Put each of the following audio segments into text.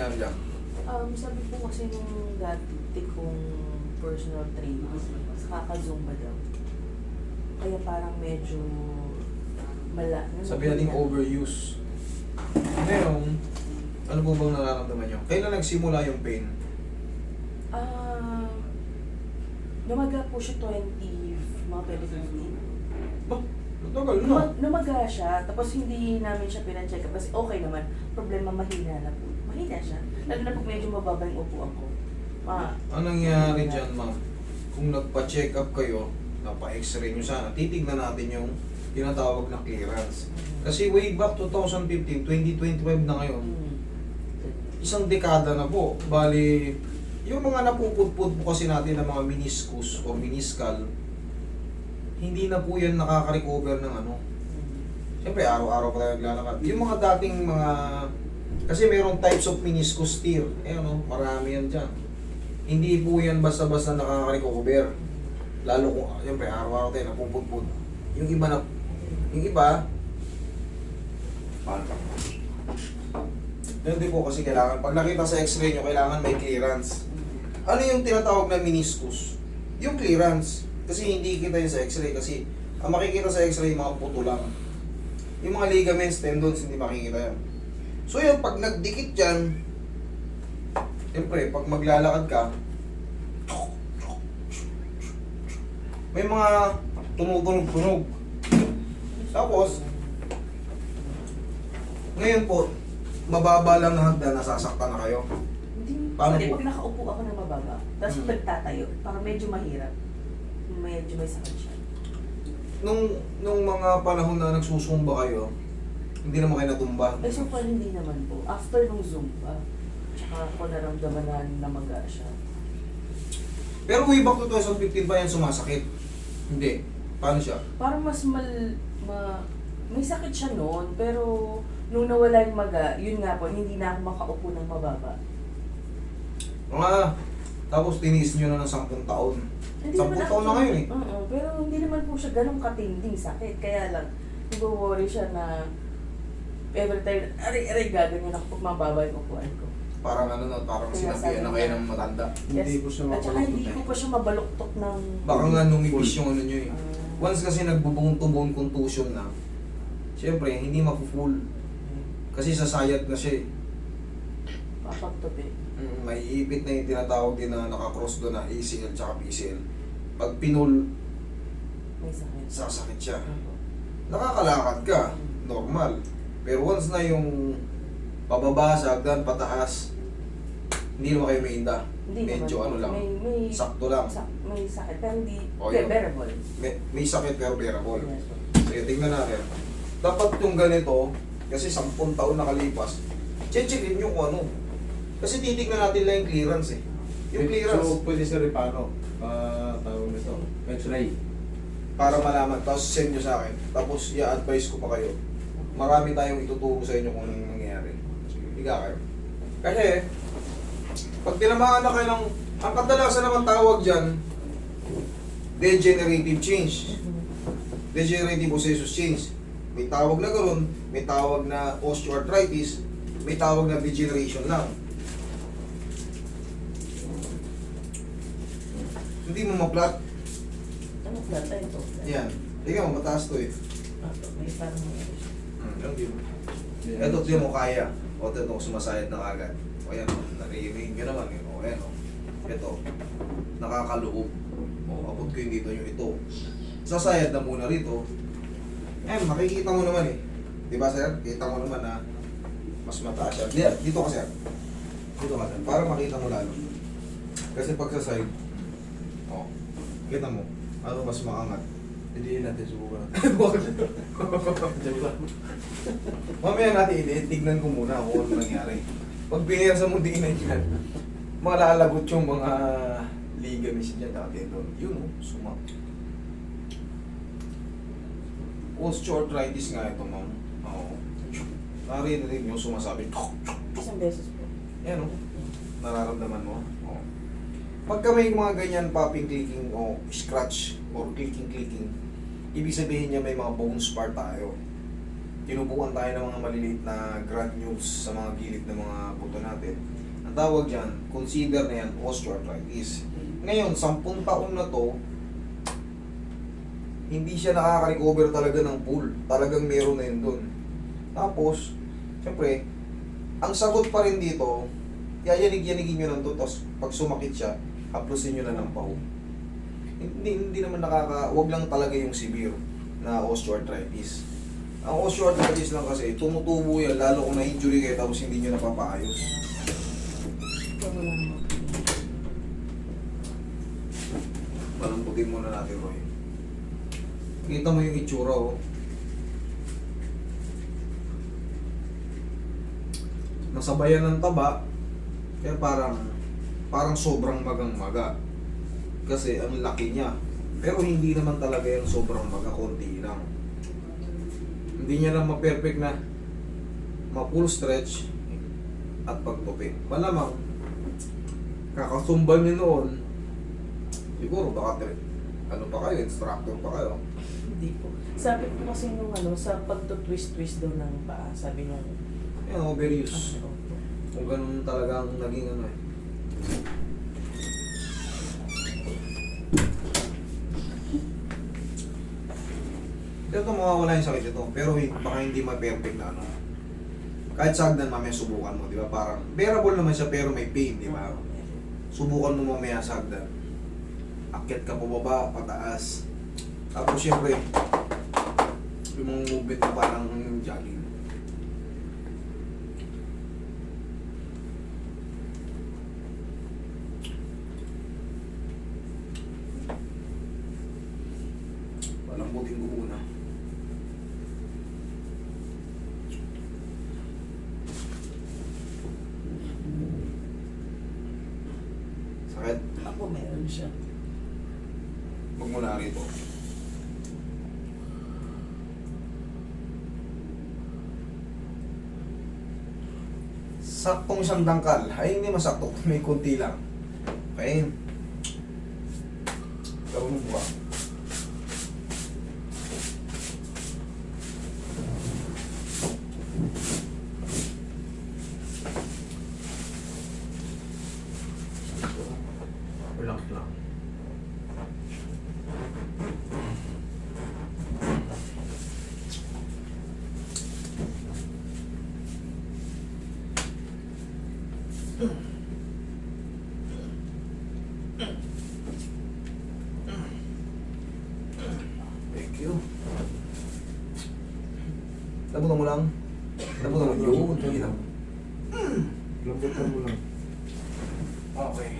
nangyari dyan? Sabi po kasi nung dati kong personal trainer, kaka-zumba daw. Kaya parang medyo Sabi natin overuse. Ngayon, ano po bang nararamdaman nyo? Kailan nagsimula yung pain? Lumaga po siya 2015. Ba? Matagal na. Lumaga siya, tapos hindi namin siya pina-check up kasi okay naman. Problema, mahina na po. Mahina siya. Lalo na po medyo mababa yung upuan ko. Anong nangyari dyan, ma'am? Kung nagpa-check up kayo, napa-x-ray nyo sana, titignan natin yung tinatawag na clearance. Kasi way back 2015, 2025 na ngayon, isang dekada na po. Bali, yung mga napupudpud po kasi natin ng mga meniscus o meniscal, hindi na po yan nakaka-recover ng ano. Siyempre, araw-araw pa tayo naglalakad. Yung mga dating mga... Kasi mayroong types of meniscus tear. Eh ano, marami yan dyan. Hindi po yan basta-basta nakaka-recover. Lalo kung, siyempre, araw-araw tayo napupudpud. Yung iba, hindi po kasi kailangan, pag nakita sa x-ray nyo, kailangan may clearance. Ano yung tinatawag na meniscus? Yung clearance. Kasi hindi kita yun sa x-ray kasi ang makikita sa x-ray, mga puto lang. Yung mga ligaments, tendons, hindi makikita yan. So yun, pag nagdikit yan, siyempre, pag maglalakad ka, may mga tumutunog-tunog. Tapos, ngayon po, mababa lang na hagdan, nasasaktan na kayo. Hindi. Paano Hindi, po? pag nakaupo ako ng mababa, tapos nagtatayo, parang medyo mahirap. Medyo may sakit siya. Nung mga panahon na nagsusumba kayo, hindi naman kayo natumba. Eh, so far hindi naman po. After nung Zumba, tsaka ako naramdaman na namaga siya. Pero way back to 2015 pa yan sumasakit. Hindi. Paano siya? Parang mas may sakit siya noon, pero nung nawala yung maga, yun nga po, hindi na ako makaupo ng mababa. Tapos tiniis nyo na ng 10 taon. 10 taon na ngayon eh. Oo, pero hindi naman po siya ganun katinding sakit. Kaya lang, nag-worry siya na every time, aray, gaganyan ako pag mababa yung upuan ko. Parang ano na, parang Kaya sinabihan na sabi kayo niya, ng matanda. Yes. Hindi ko siya At saka hindi ko pa siya mabaluktok ng... Baka nga numipis yung ano nyo eh. Once kasi nagbubong-tubong contusion na, siyempre, hindi mapu-full. Kasi sasayad na siya eh. Papagtupi. May ipit na yung tinatawag din na nakakross doon na ACL tsaka PCL. Pag pinul, May sakit. sasakit siya. Oo. Nakakalakad ka, normal. Pero once na yung pababa sa hagdan, pataas, hindi naman kayo mainda. Hindi Medyo naman ano po. lang, May sakto lang. may sakit, pero hindi O, yun. bearable. May sakit pero bearable. Yes. Sige, tingnan natin. Dapat yung ganito, kasi 10 taon nakalipas, checkin nyo kung ano. Kasi titignan natin lang yung clearance eh. Yung clearance, So, pwede sa repano. Tawag nito. X-ray. para malaman, tapos send nyo sa akin. Tapos i-advise ko pa kayo. Marami tayong ituturo sa inyo kung anong nangyayari. Sige, higa kayo. Kasi, pag tinamaan na kayo ng, ang kadalasan naman tawag dyan, degenerative change. Degenerative osseous change. May tawag na gano'n, may tawag na osteoarthritis, may tawag na degeneration lang. Hindi mo ma-plot. Ano flat tayo ito? Yan. Tingnan mo, mataas to eh. May parang Yung di mo. Ito, di mo kaya. O, ito, sumasayad na kagad. O, yan, naririnig nyo naman. O, yan, o. Ito, nakakaloob. O, abot ko yung dito yung ito. Sasayad na muna rito. Ayan, makikita mo naman eh. Di ba, sir? Kita mo naman na mas mataas siya. Dito ka, sir. Dito ka, sir. Para makita mo lalo. Kasi pag sa side, o, kita mo, ano mas maangat. Hindi natin subukan. Joke lang. Mamaya natin tignan ko muna kung ano nangyari. Pag binirsa mo din na dyan, malalagot yung mga ligaments dyan dati doon. Yun o, sumak. Osteoarthritis nga ito, ma'am. Oo. Narinig yung sumasabi. isang beses po. Yan o. Nararamdaman mo. Oo. Pagka may mga ganyan popping, clicking o scratch or clicking, ibig sabihin niya may mga bone spar tayo. tinubukan tayo ng mga maliliit na granules sa mga gilid ng mga buto natin. Ang tawag dyan, consider na yan osteoarthritis. Ngayon, 10 taon na to, hindi siya nakaka-recover talaga ng full. Talagang meron na yun dun. Tapos, syempre, ang sagot pa rin dito, yayanig-yanigin nyo lang to, tapos pag sumakit siya, haplusin nyo na ng paho. Hindi naman wag lang talaga yung severe na osteoarthritis. Ang osteoarthritis lang kasi, tumutubo yan, lalo kung na-injury kayo tapos hindi nyo napapaayos. Ito mo lang. Palamputin muna natin, Roy. Kita mo yung itsura, oh. Nasabayan ng taba, kaya parang sobrang magang-maga. Kasi ang laki niya. Pero hindi naman talaga yung sobrang maga, konti lang. Hindi niya lang ma-perfect na ma-full stretch at pagtupi. Malamang, kakasumba niyo noon, siguro baka ano pa kayo, instructor pa kayo. Hindi po. Sabi ko kasi nung sa pagtutwist-twist daw ng paa, sabi nung Yan, overuse. opo. Kung ganun talaga ang naging eh. Ito mawawala yung sakit ito, pero baka hindi ma-perfect na ano. Kahit sagdan mamaya subukan mo, di ba? Parang bearable naman siya pero may pain, di ba? Subukan mo mamaya sagdan. Akyat ka pababa, pataas. Tapos syempre, yung mga movement na parang jogging. Palambutin ko muna. Sakit? Ako meron siya. Huwag mo na rito. Saktong isang dangkal. Ay, hindi masakto. May konti lang. Okay. Gawin mo ba? Relax lang. Thank you. Labutan mo lang. Labutan mo yun. Ilaw. Lambutan mo lang. Okay.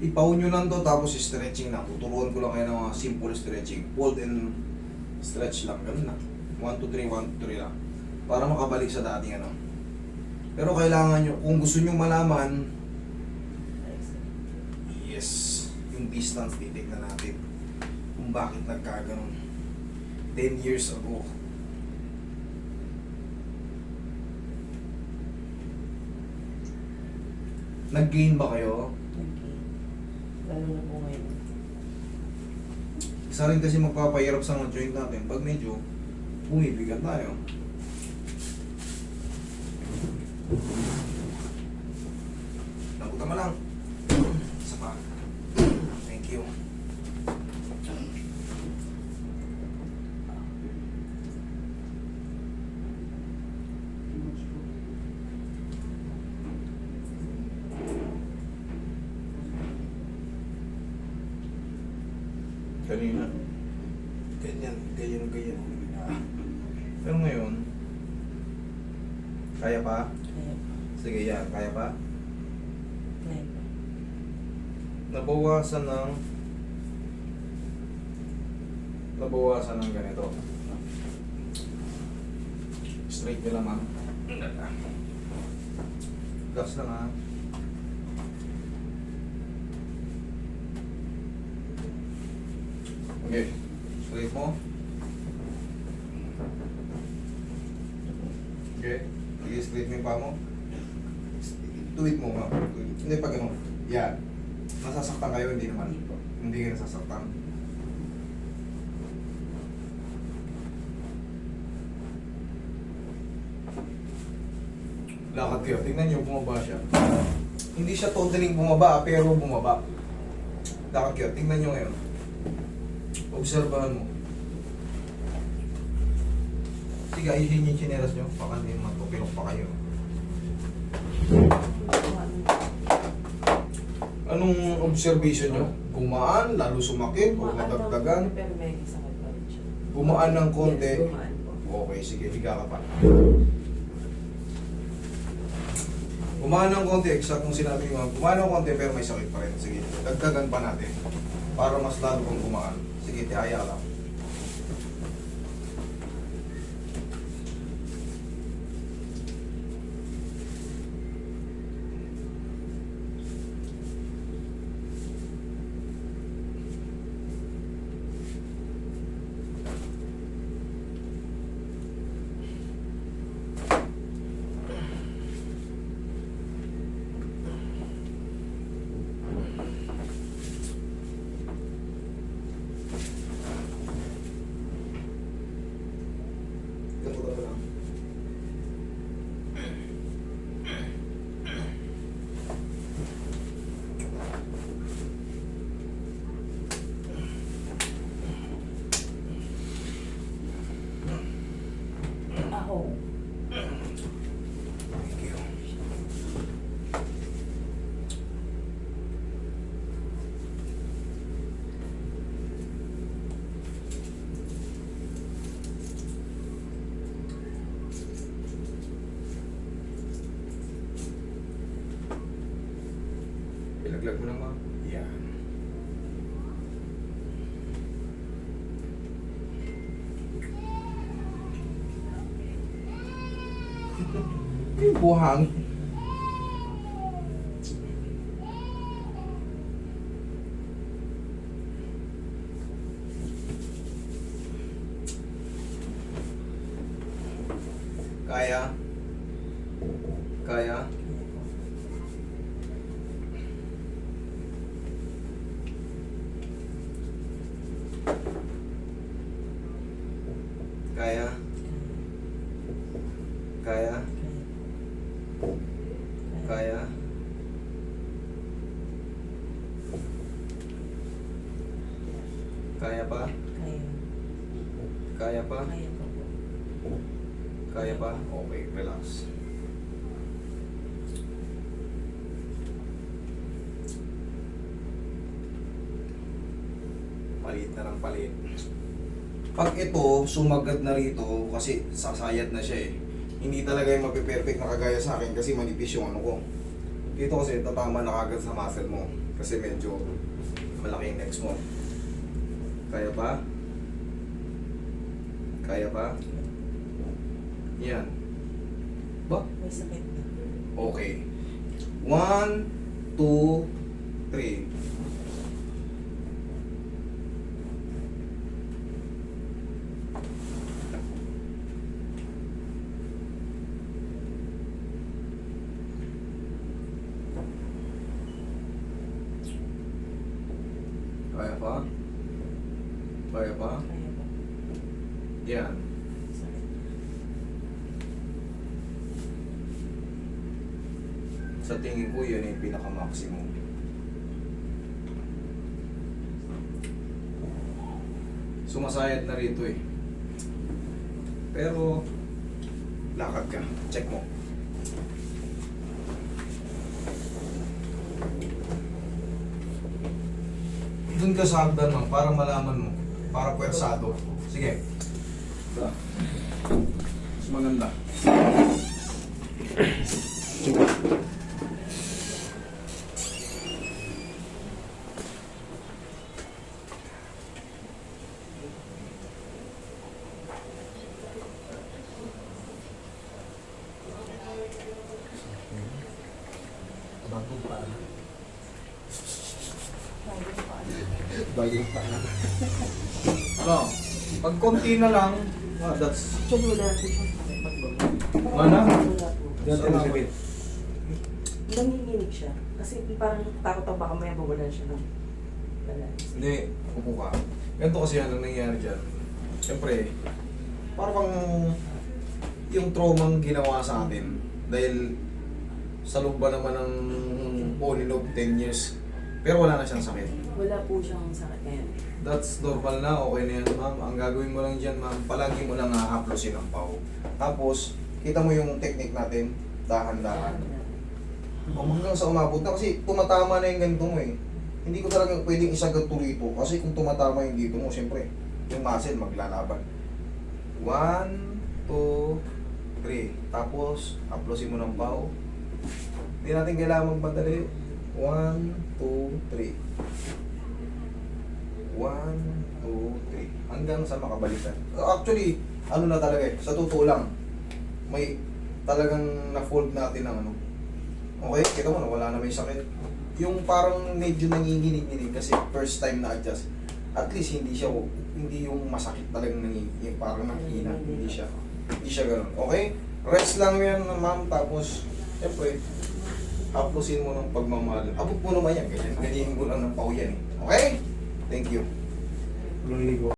Ipaun nyo lang to tapos stretching na. Tuturuan ko lang kayo ng mga simple stretching. Hold and stretch lang. Ganun na. 1, 2, 3, 1, 2, 3 lang. Para makabalik sa dating ano. Pero kailangan nyo, kung gusto nyo malaman, yes, yung distance, titignan natin. Kung bakit nagkaganon. 10 years ago. Nag-gain ba kayo? Okay. Lalo na po ngayon. Isa rin kasi magpapahirap sa mga joint natin pag medyo bumibigat tayo. Nabuta mo lang. Isa pa. Thank you. Kanina, ganyan. Pero ngayon, kaya pa? Kaya pa. Sige yan, kaya pa? Kaya pa. Nabawasan ng ganito. Straight nyo lang, ma'am. Gas lang, ha. Okay, straight mo. Okay, i-straight mo yung paa mo. Tuwid mo, ma'am. Hindi, pag ano, Yan. Nasasaktan kayo, hindi naman. Hindi po. Hindi kayo nasasaktan. Lakad kayo. Tingnan nyo, bumaba siya. Hindi siya totally bumaba, pero bumaba. Lakad kayo. Tingnan nyo ngayon. Obserbahan mo. Sige, ayusin yung chineras nyo. Baka hindi naman tupilok pa kayo. Anong observation nyo? Gumaan, lalo sumakit, o nadagdagan? Pero may sakit pa rin siya. Gumaan ng konti. Yes, gumaan po. Okay, sige, higa ka pa. Gumaan ng konti, exact kung sinabi mo, gumaan ng konti pero may sakit pa rin. Sige, dagdagan pa natin. Para mas lalo kong gumaan. Sige, tihaya lang. Ganito ka lang. Ako. Thank you. Ilaglag mo naman. Yan. Yung buhang. Kaya? Kaya? Kaya? Kaya? Kaya? Kaya pa? Kaya. Kaya pa? Kaya po po. Kaya pa? Okay, relax. Palit na ng palit. Pag ito, sumagad na rito, kasi sasayad na siya eh. Hindi talaga yung mapiperfect na kagaya sa akin kasi manipis yung ano ko. Dito kasi tatama na kagad sa muscle mo. Kasi medyo malaki yung next mo. Kaya pa? Kaya pa? Yan. Ba? May sakit na. Okay. 1, 2, 3. Kaya pa? Kaya pa? Kaya po. Yan. Sakit. Sa tingin ko, yan yung pinaka-maximum. Sumasayad na rito eh. Pero, lakad ka. Check mo. Doon ka sa hagdan mo, para malaman mo. Para pwersado. Sige. Mas maganda. Sige. Bagong pa. Bagong pa. No. Pag konti na lang, that's... Actually, wala po siyang sakit. Pagbago. Mana? Wala po. Ganito na sakit. nanginginig siya. Kasi parang takot ako baka may bawalan siya ng balance. Hindi, upo ka. Ganito kasi yan ang nangyayari dyan. Siyempre, parang yung traumang ginawa sa atin. Dahil sa loob ba naman ng on and off 10 years. Pero wala na siyang sakit. Wala po siyang sakit ngayon. That's normal na, okay na yan ma'am. Ang gagawin mo lang dyan ma'am, palagi mo lang hahaplosin ang pao. Tapos, kita mo yung technique natin, dahan-dahan. O hanggang sa umabot na kasi tumatama na yung ganito mo eh. Hindi ko talaga pwedeng isagad tuloy ito kasi kung tumatama yung dito mo, siyempre, yung muscle maglalaban. 1, 2, 3. Tapos, haplosin mo ng pao. Hindi natin kailangan magmadali. 1, 2, 3. 1, 2, 3. Hanggang sa makabalikan. Actually, ano na talaga eh, sa totoo lang, may talagang na-fold natin ng ano. Okay, kita mo na wala na may sakit. Yung parang medyo nanginginig-nginig kasi first time na-adjust. At least hindi yung masakit talagang nanginginig, parang nanghina, hindi siya ganun. Okay? Rest lang yan ma'am, tapos, siyempre, haplosin mo ng pagmamahal. Abot mo naman yan, ganyan mo lang ng pao yan eh. Okay? Thank you.